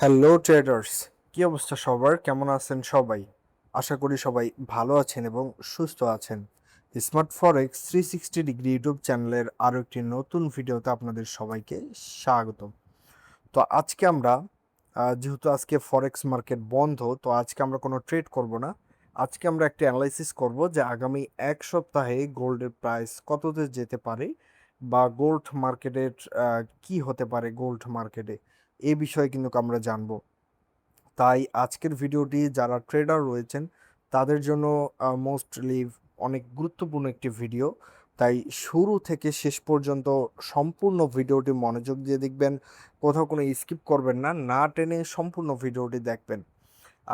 Hello traders, কি অবস্থা সবার? কেমন আছেন সবাই? আশা করি সবাই ভালো আছেন এবং সুস্থ আছেন। স্মার্ট ফরেক্স 360 ডিগ্রি ইউটিউব চ্যানেলের আরও একটি নতুন ভিডিওতে আপনাদের সবাইকে স্বাগত। তো আজকে আমরা যেহেতু আজকে ফরেক্স মার্কেট বন্ধ, তো আজকে আমরা কোনো ট্রেড করব না। আজকে আমরা একটা অ্যানালাইসিস করব যে আগামী এক সপ্তাহে গোল্ডের প্রাইস কততে যেতে পারে বা গোল্ড মার্কেটের কি হতে পারে গোল্ড মার্কেটে, এই বিষয়ে কিন্তু আমরা জানবো। তাই আজকের ভিডিওটি যারা ট্রেডার রয়েছেন তাদের জন্য মোস্টলি অনেক গুরুত্বপূর্ণ একটি ভিডিও। তাই শুরু থেকে শেষ পর্যন্ত সম্পূর্ণ ভিডিওটি মনোযোগ দিয়ে দেখবেন, কোথাও কোনো স্কিপ করবেন না, না টেনে সম্পূর্ণ ভিডিওটি দেখবেন।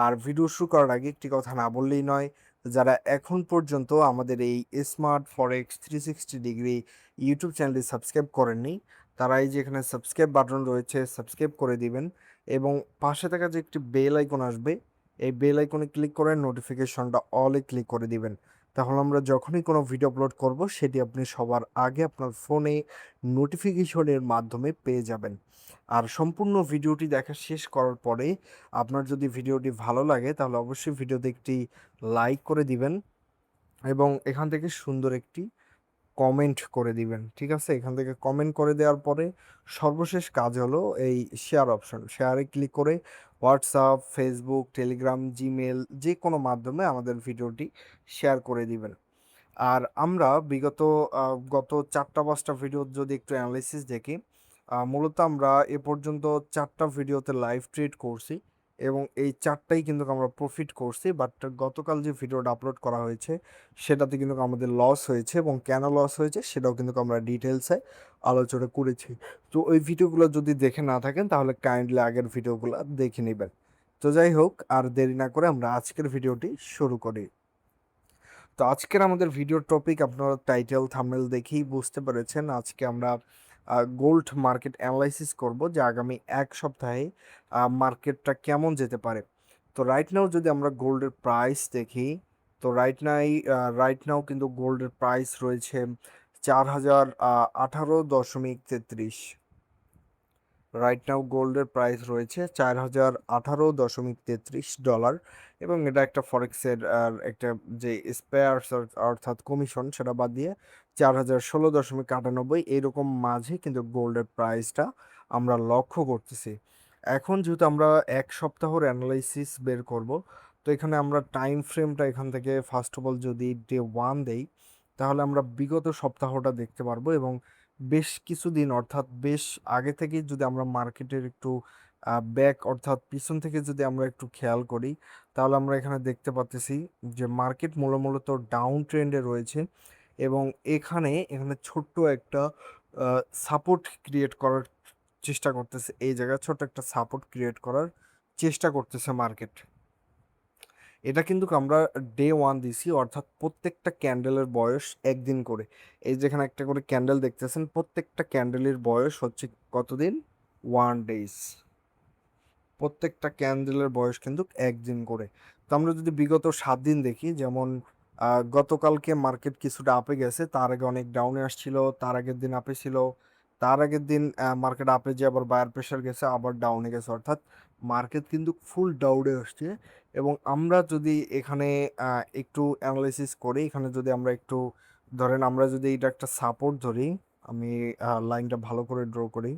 আর ভিডিও শুরু করার আগে একটি কথা না বললেই নয়, যারা এখন পর্যন্ত আমাদের এই স্মার্ট ফরেক্স 360 ডিগ্রি ইউটিউব চ্যানেলটি সাবস্ক্রাইব করেননি, তারা এই যে এখানে সাবস্ক্রাইব বাটন রয়েছে, সাবস্ক্রাইব করে দিবেন এবং পাশে থাকা যে একটি বেল আইকন আসবে, এই বেল আইকনে ক্লিক করে নোটিফিকেশনটা অলে ক্লিক করে দিবেন। তাহলে আমরা যখনই কোনো ভিডিও আপলোড করব সেটি আপনি সবার আগে আপনার ফোনে নোটিফিকেশনের মাধ্যমে পেয়ে যাবেন। আর সম্পূর্ণ ভিডিওটি দেখা শেষ করার পরে আপনার যদি ভিডিওটি ভালো লাগে তাহলে অবশ্যই ভিডিওতে একটি লাইক করে দিবেন এবং এখান থেকে সুন্দর একটি কমেন্ট করে দিবেন। ঠিক আছে, এখান থেকে কমেন্ট করে দেওয়ার পরে সর্বশেষ কাজ হলো এই শেয়ার অপশন, শেয়ারে ক্লিক করে হোয়াটসঅ্যাপ, ফেসবুক, টেলিগ্রাম, জিমেল যে কোনো মাধ্যমে আমাদের ভিডিওটি শেয়ার করে দিবেন। আর আমরা বিগত গত 4টা 5টা ভিডিও যদি একটু অ্যানালিসিস দেখি, মূলত আমরা এ পর্যন্ত 4টা ভিডিওতে লাইভ ট্রেড করছি এবং এই 4টাই কিন্তু আমরা প্রফিট করছি। বাট গতকাল যে ভিডিওটা আপলোড করা হয়েছে সেটাতে কিন্তু আমাদের লস হয়েছে এবং কেন লস হয়েছে সেটাও কিন্তু আমরা ডিটেলসে আলোচনা করেছি। তো ওই ভিডিওগুলো যদি দেখে না থাকেন তাহলে কাইন্ডলি আগের ভিডিওগুলো দেখে নেবেন। তো যাই হোক, আর দেরি না করে আমরা আজকের ভিডিওটি শুরু করি। তো আজকের আমাদের ভিডিওর টপিক আপনারা টাইটেল থাম্বনেল দেখেই বুঝতে পেরেছেন। আজকে আমরা গোল্ড মার্কেট অ্যানালাইসিস করব যে আগামী এক সপ্তাহে মার্কেটটা কেমন যেতে পারে। তো রাইট নাও যদি আমরা গোল্ডের প্রাইস দেখি, তো রাইট নাও কিন্তু গোল্ডের প্রাইস রয়েছে 4018.33। রাইট নাও গোল্ডের প্রাইস রয়েছে 4018.33 ডলার এবং এটা একটা ফরেক্সের একটা যে স্পেয়ার্স অর্থাৎ কমিশন সেটা বাদ দিয়ে 4016.98 এইরকম মাঝে কিন্তু গোল্ডের প্রাইসটা আমরা লক্ষ্য করতেছি। এখন যেহেতু আমরা এক সপ্তাহের অ্যানালাইসিস বের করব, তো এখানে আমরা টাইম ফ্রেমটা এখান থেকে ফার্স্ট অফ অল যদি ডে 1 দেই তাহলে আমরা বিগত সপ্তাহটা দেখতে পারবো এবং বেশ কিছুদিন অর্থাৎ বেশ আগে থেকে যদি আমরা মার্কেটের একটু ব্যাক অর্থাৎ পিছন থেকে যদি আমরা একটু খেয়াল করি তাহলে আমরা এখানে দেখতে পাচ্ছি যে মার্কেট মূলত ডাউন ট্রেন্ডে রয়েছে এবং এখানে এখানে ছোট্ট একটা সাপোর্ট ক্রিয়েট করার চেষ্টা করতেছে, এই জায়গায় ছোট একটা সাপোর্ট ক্রিয়েট করার চেষ্টা করতেছে মার্কেট। এটা কিন্তু আমরা ডে 1 দিছি, অর্থাৎ প্রত্যেকটা ক্যান্ডেলের বয়স একদিন করে। এই যেখানে একটা করে ক্যান্ডেল দেখতেছেন, প্রত্যেকটা ক্যান্ডেলের বয়স হচ্ছে কতদিন? 1 ডেজ। প্রত্যেকটা ক্যান্ডেলের বয়স কিন্তু একদিন করে। তো আমরা যদি বিগত 7 দিন দেখি, যেমন গতকালকে মার্কেট কিছুটা আপে গেছে, তার আগে অনেক ডাউনে আসছিল, তার আগের দিন আপে ছিল, তার আগের দিন মার্কেট আপে যে আবার বায়ার প্রেশার গেছে আবার ডাউনে গেছে, অর্থাৎ মার্কেট কিন্তু ফুল ডাউনে আসছে। এবং আমরা যদি এখানে একটু অ্যানালাইসিস করি, এখানে যদি আমরা একটু ধরেন আমরা যদি এটা একটা সাপোর্ট ধরি, আমি লাইনটা ভালো করে ড্র করি,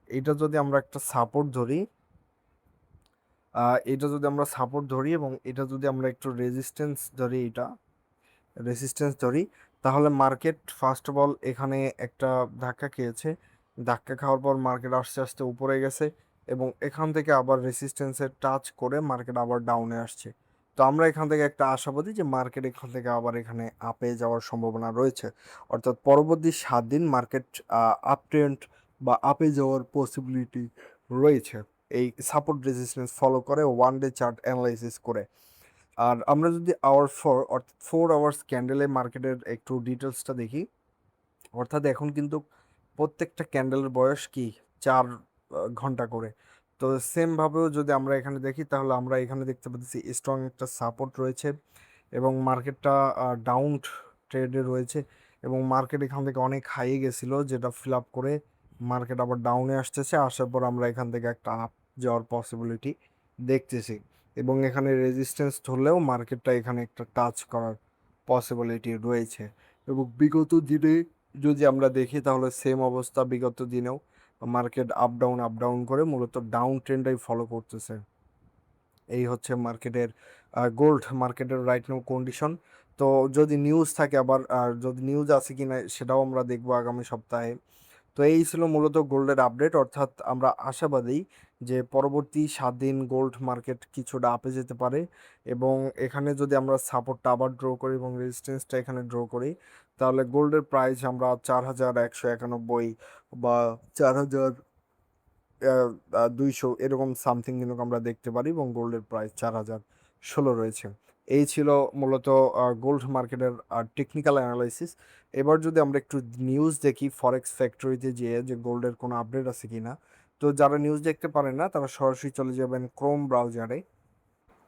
এটা যদি আমরা একটা সাপোর্ট ধরি, এটা যদি আমরা সাপোর্ট ধরি এবং এটা যদি আমরা একটু রেজিস্ট্যান্স ধরি, এটা রেজিস্ট্যান্স ধরি, তাহলে মার্কেট ফার্স্ট অফ অল এখানে একটা ধাক্কা খেয়েছে। ধাক্কা খাওয়ার পর মার্কেট আস্তে আস্তে উপরে গেছে এবং এখান থেকে আবার রেজিস্ট্যান্সের টাচ করে মার্কেট আবার ডাউনে আসছে। তো আমরা এখান থেকে একটা আশাবাদী যে মার্কেট এখান থেকে আবার এখানে আপে যাওয়ার সম্ভাবনা রয়েছে, অর্থাৎ পরবর্তী 7 দিন মার্কেট আপ ট্রেন্ড বা আপে যাওয়ার পসিবিলিটি রয়েছে এই সাপোর্ট রেজিস্ট্যান্স ফলো করে 1 ডে চার্ট অ্যানালাইসিস করে। আর আমরা যদি অর্থাৎ 4 আওয়ার্স ক্যান্ডেলে মার্কেটের একটু ডিটেলসটা দেখি, অর্থাৎ এখন কিন্তু প্রত্যেকটা ক্যান্ডেলের বয়স কি 4 ঘন্টা করে। তো সেমভাবেও যদি আমরা এখানে দেখি তাহলে আমরা এখানে দেখতে পাচ্ছি স্ট্রং একটা সাপোর্ট রয়েছে এবং মার্কেটটা ডাউন ট্রেডে রয়েছে এবং মার্কেট এখান থেকে অনেক হাইয়ে গেছিলো, যেটা ফিল আপ করে মার্কেট আবার ডাউনে আসতেছে, আসার পর আমরা এখান থেকে একটা আপ যাওয়ার পসিবিলিটি দেখতেছি, এবং এখানে রেজিস্ট্যান্স ধরলেও মার্কেটটা এখানে একটা টাচ করার পসিবিলিটি রয়েছে। এবং বিগত দিনে যদি আমরা দেখি তাহলে সেম অবস্থা, বিগত দিনেও মার্কেট আপ ডাউন করে মূলত ডাউন ট্রেন্ডটাই ফলো করতেছে। এই হচ্ছে মার্কেটের গোল্ড মার্কেটের রাইট নাও কন্ডিশন। তো যদি নিউজ থাকে আবার, আর যদি নিউজ আছে কিনা সেটাও আমরা দেখবো আগামী সপ্তাহে। তো এই ছিল মূলত গোল্ডের আপডেট, অর্থাৎ আমরা আশাবাদী যে পরবর্তী 7 দিন গোল্ড মার্কেট কিছুটা আপে যেতে পারে, এবং এখানে যদি আমরা সাপোর্টটা আবার ড্র করি এবং রেজিস্ট্যান্সটা এখানে ড্র করি, তাহলে গোল্ডের প্রাইস আমরা 4191 বা 4200 এরকম সামথিং কিন্তু আমরা দেখতে পারি, এবং গোল্ডের প্রাইস 4016 রয়েছে। এই ছিল মূলত গোল্ড মার্কেটের টেকনিক্যাল অ্যানালাইসিস। এবার যদি আমরা একটু নিউজ দেখি ফরেক্স ফ্যাক্টরিতে যেয়ে যে গোল্ডের কোনো আপডেট আছে কিনা, তো যারা নিউজ দেখতে পারেন না তারা সরাসরি চলে যাবেন ক্রোম ব্রাউজারে।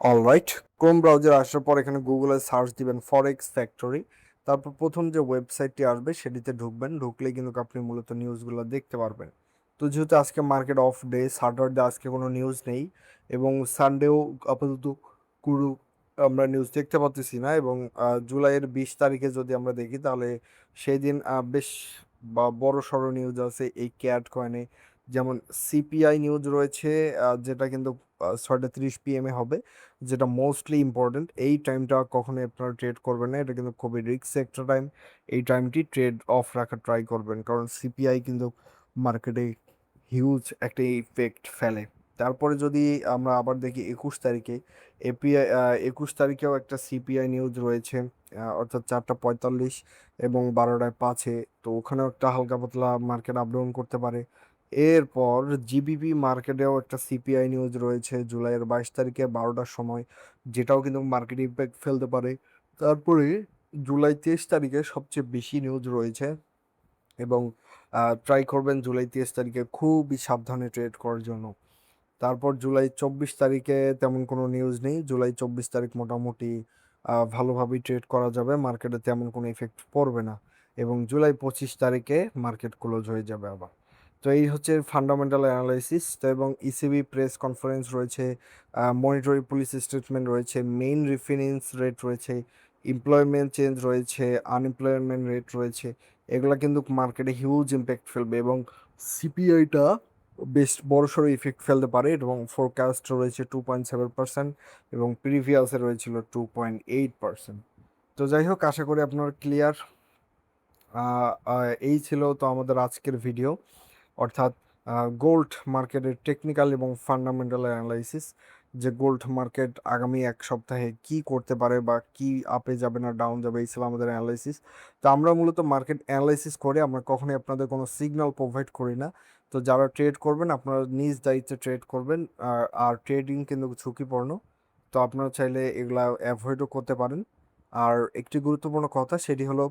অলরাইট, ক্রোম ব্রাউজার আসার পর এখানে গুগলে সার্চ দিবেন ফরেক্স ফ্যাক্টরি। তারপর প্রথম যে ওয়েবসাইটটি আসবে সেটিতে ঢুকবেন, ঢুকলে কিন্তু আপনি মূলত নিউজগুলো দেখতে পারবেন। তো যেহেতু আজকে মার্কেট অফ ডে, স্যাটারডে, আজকে কোনো নিউজ নেই, এবং সানডেও আপাতত কোনো আমরা নিউজ দেখতে পাচ্ছি না। এবং জুলাইয়ের 20 তারিখে যদি আমরা দেখি তাহলে সেই দিন বেশ বড় সড়ো নিউজ আছে এই ক্যাট কয়েনে। যেমন সিপিআই নিউজ রয়েছে, যেটা কিন্তু 6:30 PM হবে, যেটা মোস্টলি ইম্পর্টেন্ট। এই টাইমটা কখনোই আপনারা ট্রেড করবেন না, এটা কিন্তু খুবই রিস্ক একটা টাইম। এই টাইমটি ট্রেড অফ রাখার ট্রাই করবেন, কারণ সিপিআই কিন্তু মার্কেটে হিউজ একটা ইফেক্ট ফেলে। তারপরে যদি আমরা আবার দেখি 21 তারিখে এপিআই, 21 তারিখেও একটা সিপিআই নিউজ রয়েছে, অর্থাৎ 4:45 এবং 12:05। তো ওখানেও একটা হালকা পাতলা মার্কেট আপ ডাউন করতে পারে। এরপর জিবিপি মার্কেটেও একটা সিপিআই নিউজ রয়েছে জুলাইয়ের 22 তারিখে 12টার সময়, যেটাও কিন্তু মার্কেট ইম্প্যাক্ট ফেলতে পারে। তারপরে জুলাই 23 তারিখে সবচেয়ে বেশি নিউজ রয়েছে, এবং ট্রাই করবেন জুলাই 23 তারিখে খুবই সাবধানে ট্রেড করার জন্য। তারপর জুলাই 24 তারিখে তেমন কোনো নিউজ নেই, জুলাই 24 তারিখ মোটামুটি ভালোভাবেই ট্রেড করা যাবে, মার্কেটে তেমন কোনো ইফেক্ট পড়বে না, এবং জুলাই 25 তারিখে মার্কেট ক্লোজ হয়ে যাবে আবার। তো এই হচ্ছে ফান্ডামেন্টাল অ্যানালাইসিস। তো এবং ইসিবি প্রেস কনফারেন্স রয়েছে, মনিটরি পুলিশ স্টেটমেন্ট রয়েছে, মেইন রেফারেন্স রেট রয়েছে, এমপ্লয়মেন্ট চেঞ্জ রয়েছে, আনএমপ্লয়মেন্ট রেট রয়েছে। এগুলা কিন্তু মার্কেটে হিউজ ইম্প্যাক্ট ফেলবে, এবং সিপিআইটা বেশ বড়সড় ইফেক্ট ফেলতে পারে, এবং ফোরকাস্ট রয়েছে 2.7%, এবং প্রিভিয়াসে রয়েছিল 2.8%। তো যাই হোক, আশা করি আপনার ক্লিয়ার। এই ছিল তো আমাদের আজকের ভিডিও, অর্থাৎ গোল্ড মার্কেটের টেকনিক্যাল এবং ফান্ডামেন্টাল অ্যানালাইসিস, যে গোল্ড মার্কেট আগামী এক সপ্তাহে কি করতে পারে বা কি আপে যাবে না ডাউন যাবে, এই ছিল আমাদের অ্যানালাইসিস। তো আমরা মূলত মার্কেট অ্যানালাইসিস করে আমরা কখনোই আপনাদের কোনো সিগন্যাল প্রোভাইড করি না। তো যারা ট্রেড করবেন আপনারা নিজ দায়িত্বে ট্রেড করবেন, আর ট্রেডিং কিন্তু ঝুঁকিপূর্ণ, তো আপনারা চাইলে এগুলা অ্যাভয়েডও করতে পারেন। আর একটি গুরুত্বপূর্ণ কথা সেটি হলো,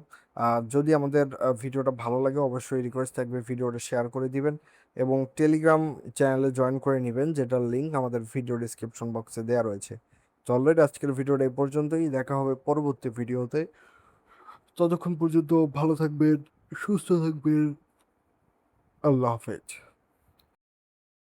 যদি আমাদের ভিডিওটা ভালো লাগে অবশ্যই রিকোয়েস্ট থাকবে ভিডিওটা শেয়ার করে দিবেন, এবং টেলিগ্রাম চ্যানেলে জয়েন করে নেবেন, যেটার লিঙ্ক আমাদের ভিডিও ডিসক্রিপশন বক্সে দেওয়া রয়েছে। তো অলরেডি আজকের ভিডিওটা এই পর্যন্তই, দেখা হবে পরবর্তী ভিডিওতে। ততক্ষণ পর্যন্ত ভালো থাকবেন, সুস্থ থাকবেন, আল্লাহ হাফেজ।